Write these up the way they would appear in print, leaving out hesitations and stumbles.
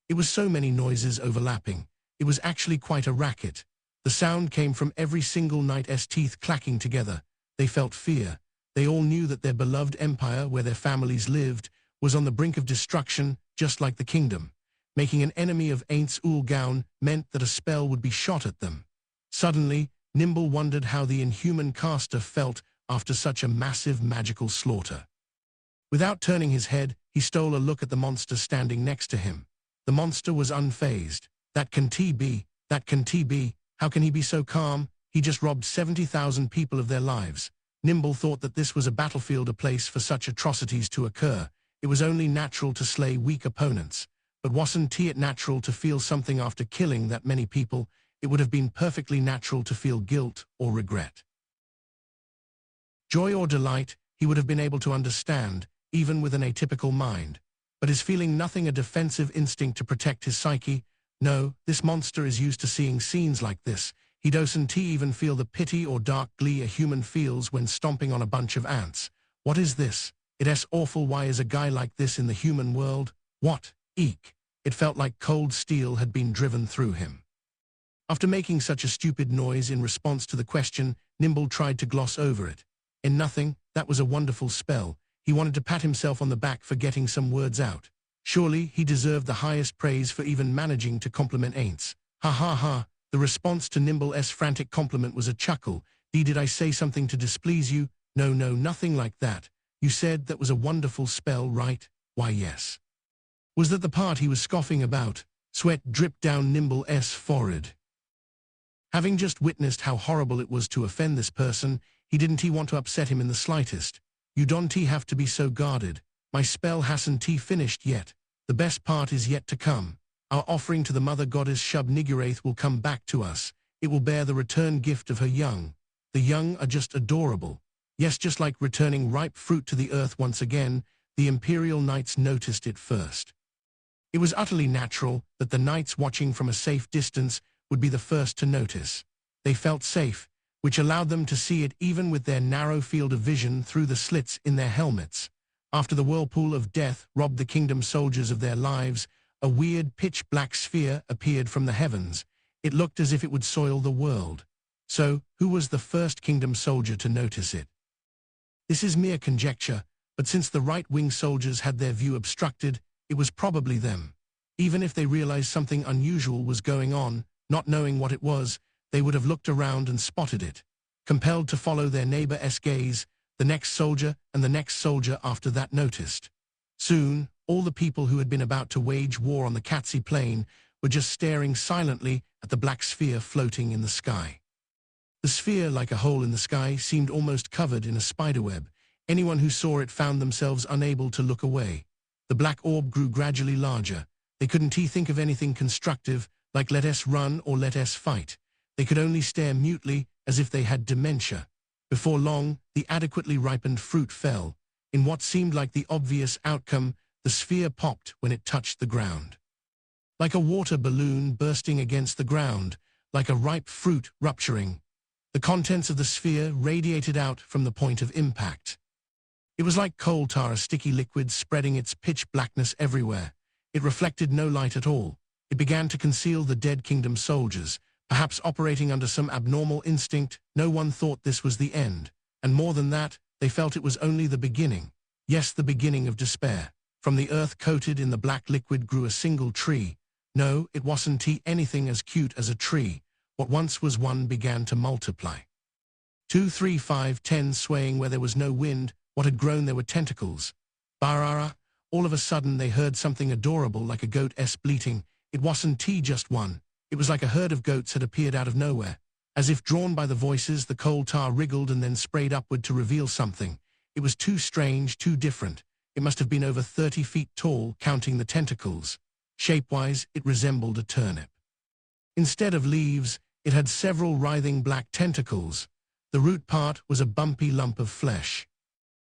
It was so many noises overlapping. It was actually quite a racket. The sound came from every single knight's teeth clacking together. They felt fear. They all knew that their beloved empire, where their families lived, was on the brink of destruction, just like the kingdom. Making an enemy of Aints Ulgaun meant that a spell would be shot at them. Suddenly, Nimble wondered how the inhuman caster felt after such a massive magical slaughter. Without turning his head, he stole a look at the monster standing next to him. The monster was unfazed. That can be. How can he be so calm? He just robbed 70,000 people of their lives. Nimble thought that this was a battlefield, a place for such atrocities to occur. It was only natural to slay weak opponents. But wasn't it natural to feel something after killing that many people? It would have been perfectly natural to feel guilt or regret. Joy or delight, he would have been able to understand, even with an atypical mind. But is feeling nothing a defensive instinct to protect his psyche? No, this monster is used to seeing scenes like this. He doesn't even feel the pity or dark glee a human feels when stomping on a bunch of ants. What is this? It's awful. Why is a guy like this in the human world? What? Eek. It felt like cold steel had been driven through him. After making such a stupid noise in response to the question, Nimble tried to gloss over it. In nothing, that was a wonderful spell. He wanted to pat himself on the back for getting some words out. Surely he deserved the highest praise for even managing to compliment Aints. Ha ha ha. The response to Nimble's frantic compliment was a chuckle. Did I say something to displease you? No, nothing like that. You said that was a wonderful spell, right? Why, yes. Was that the part he was scoffing about? Sweat dripped down Nimble's forehead. Having just witnessed how horrible it was to offend this person, he didn't want to upset him in the slightest. You don't have to be so guarded. My spell hasn't finished yet. The best part is yet to come. Our offering to the mother goddess Shub-Niggurath will come back to us. It will bear the return gift of her young. The young are just adorable. Yes, just like returning ripe fruit to the earth once again, the Imperial Knights noticed it first. It was utterly natural that the knights watching from a safe distance would be the first to notice. They felt safe, which allowed them to see it even with their narrow field of vision through the slits in their helmets. After the whirlpool of death robbed the kingdom soldiers of their lives, a weird pitch-black sphere appeared from the heavens. It looked as if it would soil the world. So, who was the first kingdom soldier to notice it? This is mere conjecture, but since the right-wing soldiers had their view obstructed, it was probably them. Even if they realized something unusual was going on, not knowing what it was, they would have looked around and spotted it. Compelled to follow their neighbor's gaze, the next soldier and the next soldier after that noticed. Soon, all the people who had been about to wage war on the Katsi plain were just staring silently at the black sphere floating in the sky. The sphere, like a hole in the sky, seemed almost covered in a spiderweb. Anyone who saw it found themselves unable to look away. The black orb grew gradually larger. They couldn't think of anything constructive, like let us run or let us fight. They could only stare mutely, as if they had dementia. Before long, the adequately ripened fruit fell. In what seemed like the obvious outcome, the sphere popped when it touched the ground. Like a water balloon bursting against the ground, like a ripe fruit rupturing. The contents of the sphere radiated out from the point of impact. It was like coal tar, a sticky liquid spreading its pitch blackness everywhere. It reflected no light at all. It began to conceal the dead kingdom soldiers. Perhaps operating under some abnormal instinct, no one thought this was the end. And more than that, they felt it was only the beginning. Yes, the beginning of despair. From the earth coated in the black liquid grew a single tree. No, it wasn't anything as cute as a tree. What once was one began to multiply. 2, 3, 5, 10 swaying where there was no wind. What had grown there were tentacles. Barara. All of a sudden they heard something adorable like a goat's bleating. It wasn't just one. It was like a herd of goats had appeared out of nowhere. As if drawn by the voices, the coal tar wriggled and then sprayed upward to reveal something. It was too strange, too different. It must have been over 30 feet tall, counting the tentacles. Shape-wise, it resembled a turnip. Instead of leaves, it had several writhing black tentacles. The root part was a bumpy lump of flesh.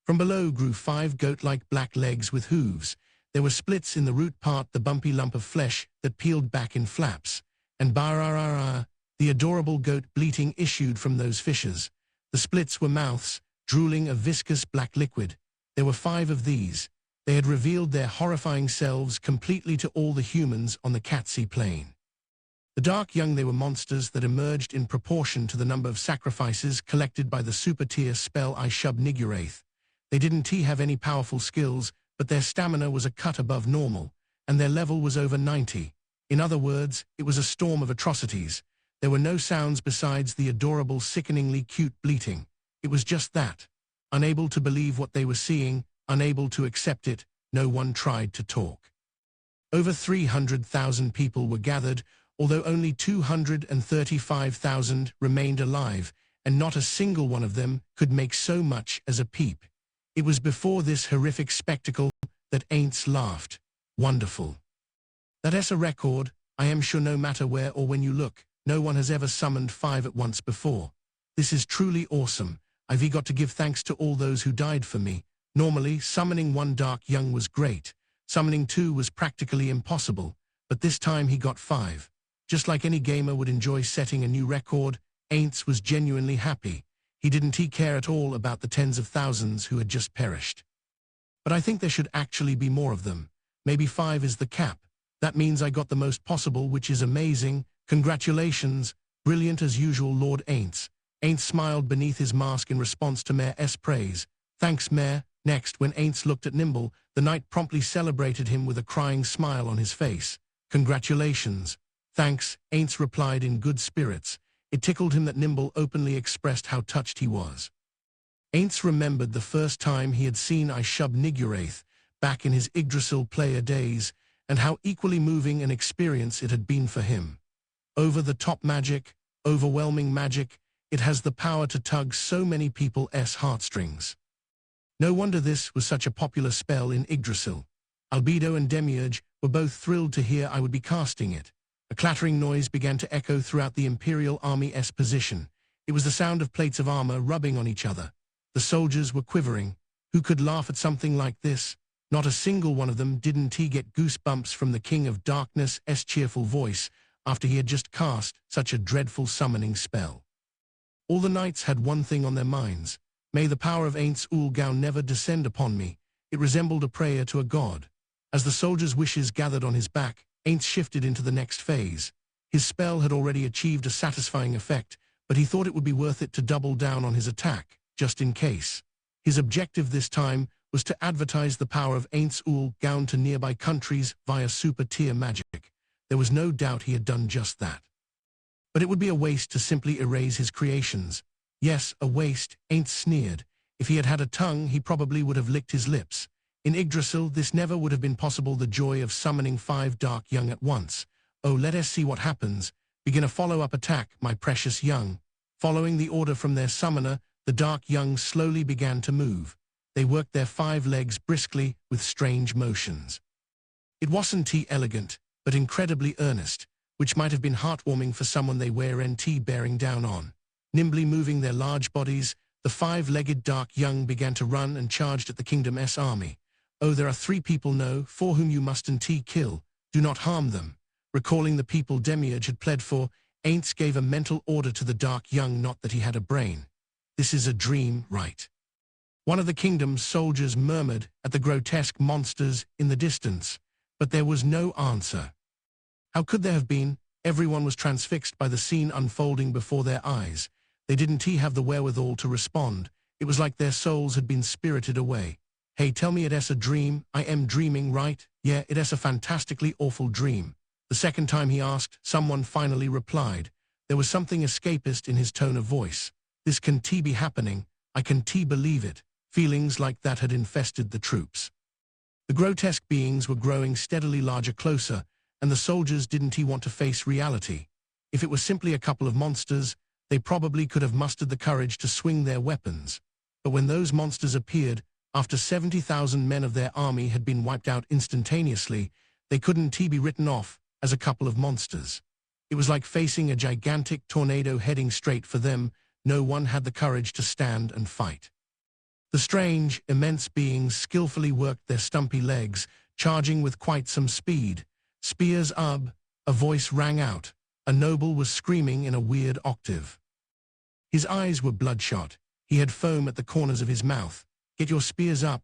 From below grew 5 goat-like black legs with hooves. There were splits in the root part, the bumpy lump of flesh that peeled back in flaps. And bararara, the adorable goat bleating issued from those fissures. The splits were mouths, drooling a viscous black liquid. There were 5 of these. They had revealed their horrifying selves completely to all the humans on the Katsi plain. The dark young, they were monsters that emerged in proportion to the number of sacrifices collected by the super-tier spell I Shub Nigurath. They didn't have any powerful skills, but their stamina was a cut above normal, and their level was over 90. In other words, it was a storm of atrocities. There were no sounds besides the adorable, sickeningly cute bleating. It was just that. Unable to believe what they were seeing, unable to accept it, no one tried to talk. Over 300,000 people were gathered, although only 235,000 remained alive, and not a single one of them could make so much as a peep. It was before this horrific spectacle that Aints laughed. Wonderful. That's a record. I am sure no matter where or when you look, no one has ever summoned 5 at once before. This is truly awesome. I've got to give thanks to all those who died for me. Normally, summoning 1 dark young was great. Summoning 2 was practically impossible, but this time he got 5. Just like any gamer would enjoy setting a new record, Aints was genuinely happy. He didn't care at all about the tens of thousands who had just perished. But I think there should actually be more of them. Maybe 5 is the cap. That means I got the most possible, which is amazing. Congratulations. Brilliant as usual, Lord Aints. Aints smiled beneath his mask in response to Mayor's praise. Thanks, Mayor. Next, when Aints looked at Nimble, the knight promptly celebrated him with a crying smile on his face. Congratulations. Thanks, Aints replied in good spirits. It tickled him that Nimble openly expressed how touched he was. Aints remembered the first time he had seen I Shub Nigurath back in his Yggdrasil player days, and how equally moving an experience it had been for him. Over-the-top magic, overwhelming magic, it has the power to tug so many people's heartstrings. No wonder this was such a popular spell in Yggdrasil. Albedo and Demiurge were both thrilled to hear I would be casting it. A clattering noise began to echo throughout the Imperial Army's position. It was the sound of plates of armor rubbing on each other. The soldiers were quivering. Who could laugh at something like this? Not a single one of them didn't get goosebumps from the King of Darkness' cheerful voice after he had just cast such a dreadful summoning spell. All the knights had one thing on their minds. May the power of Aints Ulgau never descend upon me. It resembled a prayer to a god. As the soldiers' wishes gathered on his back, Aints shifted into the next phase. His spell had already achieved a satisfying effect, but he thought it would be worth it to double down on his attack, just in case. His objective this time was to advertise the power of Aints Ulgau to nearby countries via super-tier magic. There was no doubt he had done just that. But it would be a waste to simply erase his creations. Yes, a waste, Aints sneered. If he had had a tongue, he probably would have licked his lips. In Yggdrasil, this never would have been possible, the joy of summoning 5 dark young at once. Oh, let us see what happens. Begin a follow-up attack, my precious young. Following the order from their summoner, the dark young slowly began to move. They worked their 5 legs briskly with strange motions. It wasn't elegant, but incredibly earnest, which might have been heartwarming for someone they were bearing down on. Nimbly moving their large bodies, the 5-legged dark young began to run and charged at the kingdom's army. Oh, there are 3 people for whom you mustn't kill. Do not harm them. Recalling the people Demiurge had pled for, Aints gave a mental order to the dark young, not that he had a brain. This is a dream, right? One of the kingdom's soldiers murmured at the grotesque monsters in the distance, but there was no answer. How could there have been? Everyone was transfixed by the scene unfolding before their eyes. They didn't have the wherewithal to respond. It was like their souls had been spirited away. Hey, tell me it's a dream. I am dreaming, right? Yeah, it's a fantastically awful dream. The second time he asked, someone finally replied. There was something escapist in his tone of voice. This can be happening. I can believe it. Feelings like that had infested the troops. The grotesque beings were growing steadily larger, closer, and the soldiers didn't want to face reality. If it was simply a couple of monsters, they probably could have mustered the courage to swing their weapons. But when those monsters appeared, after 70,000 men of their army had been wiped out instantaneously, they couldn't be written off as a couple of monsters. It was like facing a gigantic tornado heading straight for them. No one had the courage to stand and fight. The strange, immense beings skillfully worked their stumpy legs, charging with quite some speed. Spears up, a voice rang out. A noble was screaming in a weird octave. His eyes were bloodshot. He had foam at the corners of his mouth. Get your spears up.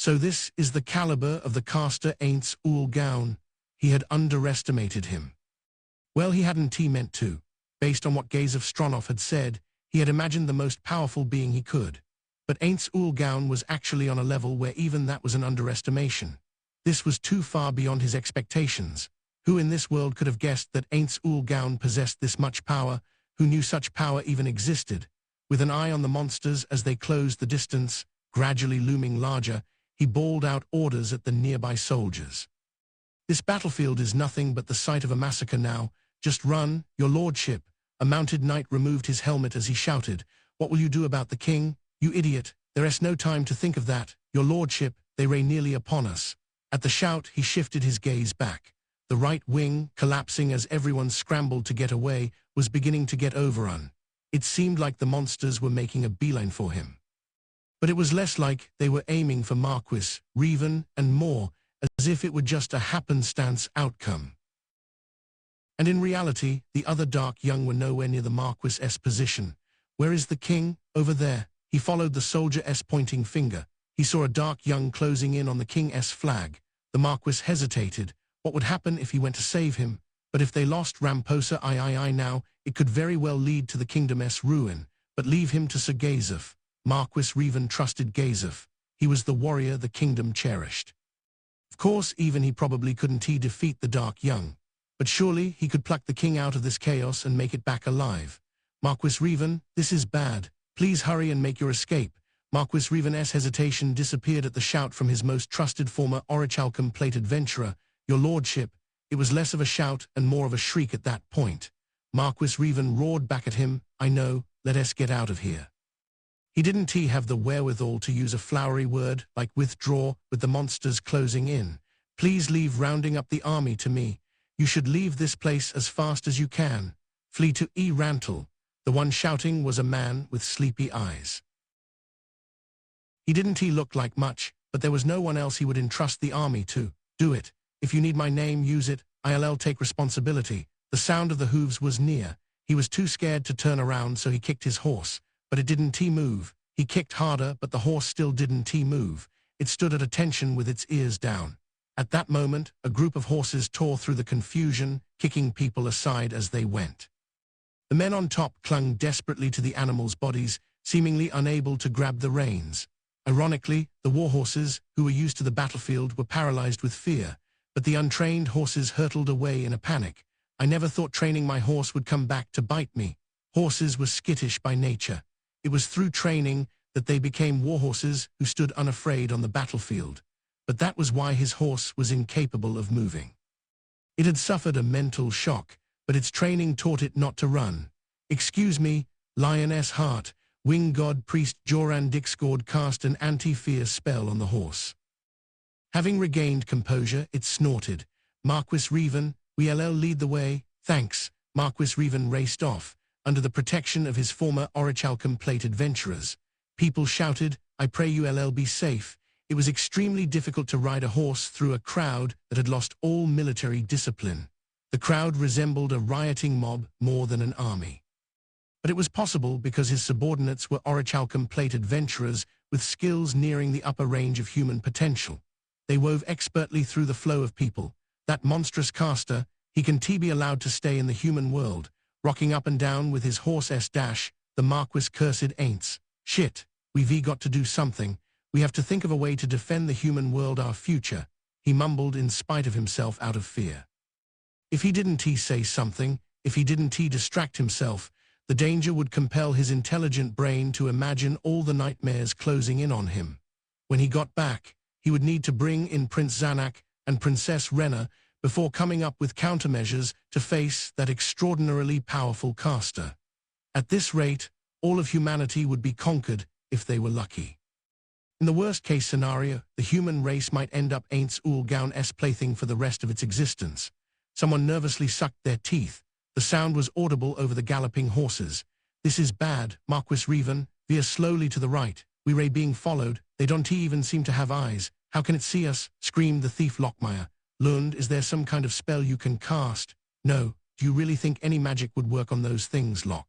So this is the caliber of the caster Aints Ul Gown. He had underestimated him. Well, he hadn't meant to. Based on what Gazef Stronov had said, he had imagined the most powerful being he could. But Aints Ul Gown was actually on a level where even that was an underestimation. This was too far beyond his expectations. Who in this world could have guessed that Aints Ul Gown possessed this much power? Who knew such power even existed? With an eye on the monsters as they closed the distance, gradually looming larger, he bawled out orders at the nearby soldiers. This battlefield is nothing but the site of a massacre now. Just run, your lordship. A mounted knight removed his helmet as he shouted. What will you do about the king? You idiot, there is no time to think of that. Your lordship, they ray nearly upon us. At the shout, he shifted his gaze back. The right wing, collapsing as everyone scrambled to get away, was beginning to get overrun. It seemed like the monsters were making a beeline for him. But it was less like they were aiming for Marquis, Revan, and more, as if it were just a happenstance outcome. And in reality, the other Dark Young were nowhere near the Marquis's position. Where is the king? Over there. He followed the soldier's pointing finger. He saw a Dark Young closing in on the king's flag. The Marquis hesitated. What would happen if he went to save him? But if they lost Ramposa I now, it could very well lead to the kingdom's ruin. But leave him to Sir Gazef. Marquis Revan trusted Gazef. He was the warrior the kingdom cherished. Of course, even he probably couldn't defeat the Dark Young. But surely he could pluck the king out of this chaos and make it back alive. Marquis Revan, this is bad. Please hurry and make your escape. Marquis Revan's hesitation disappeared at the shout from his most trusted former Orichalcum plate adventurer. Your lordship. It was less of a shout and more of a shriek at that point. Marquis Revan roared back at him. I know, let us get out of here. He didn't have the wherewithal to use a flowery word like withdraw with the monsters closing in. Please leave rounding up the army to me. You should leave this place as fast as you can. Flee to Rantel. The one shouting was a man with sleepy eyes. He didn't look like much, but there was no one else he would entrust the army to. Do it. If you need my name, use it. I'll take responsibility. The sound of the hooves was near. He was too scared to turn around, so he kicked his horse. But it didn't move. He kicked harder, but the horse still didn't move. It stood at attention with its ears down. At that moment, a group of horses tore through the confusion, kicking people aside as they went. The men on top clung desperately to the animals' bodies, seemingly unable to grab the reins. Ironically, the war horses, who were used to the battlefield, were paralyzed with fear, but the untrained horses hurtled away in a panic. I never thought training my horse would come back to bite me. Horses were skittish by nature. It was through training that they became war horses who stood unafraid on the battlefield. But that was why his horse was incapable of moving. It had suffered a mental shock, but its training taught it not to run. Excuse me, Lioness Heart, Wing God Priest Joran Dixgord cast an anti-fear spell on the horse. Having regained composure, it snorted. Marquis Revan, we'll lead the way, thanks. Marquis Revan raced off, under the protection of his former Orichalcum plate adventurers. People shouted, I pray you'll be safe. It was extremely difficult to ride a horse through a crowd that had lost all military discipline. The crowd resembled a rioting mob more than an army. But it was possible because his subordinates were Orichalcum plate adventurers with skills nearing the upper range of human potential. They wove expertly through the flow of people. That monstrous caster, he can be allowed to stay in the human world, rocking up and down with his horse dash, the Marquis cursed ain'ts. Shit, we've got to do something. We have to think of a way to defend the human world, our future, he mumbled in spite of himself out of fear. If he didn't say something, if he didn't distract himself, the danger would compel his intelligent brain to imagine all the nightmares closing in on him. When he got back, he would need to bring in Prince Zanak and Princess Rena before coming up with countermeasures to face that extraordinarily powerful caster. At this rate, all of humanity would be conquered if they were lucky. In the worst-case scenario, the human race might end up Aints Ul Gown's plaything for the rest of its existence. Someone nervously sucked their teeth. The sound was audible over the galloping horses. This is bad, Marquis Revan, veer slowly to the right. We ray being followed. They don't even seem to have eyes. How can it see us? Screamed the thief Lockmeyer. Lund, is there some kind of spell you can cast? No, do you really think any magic would work on those things, Lock?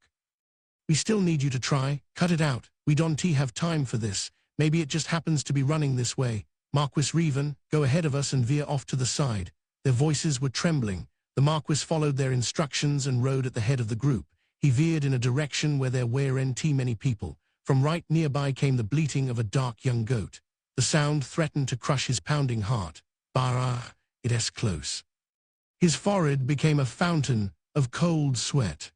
We still need you to try. Cut it out. We don't have time for this. Maybe it just happens to be running this way. Marquis Revan, go ahead of us and veer off to the side." Their voices were trembling. The Marquis followed their instructions and rode at the head of the group. He veered in a direction where there weren't many people. From right nearby came the bleating of a dark young goat. The sound threatened to crush his pounding heart. It is close. His forehead became a fountain of cold sweat.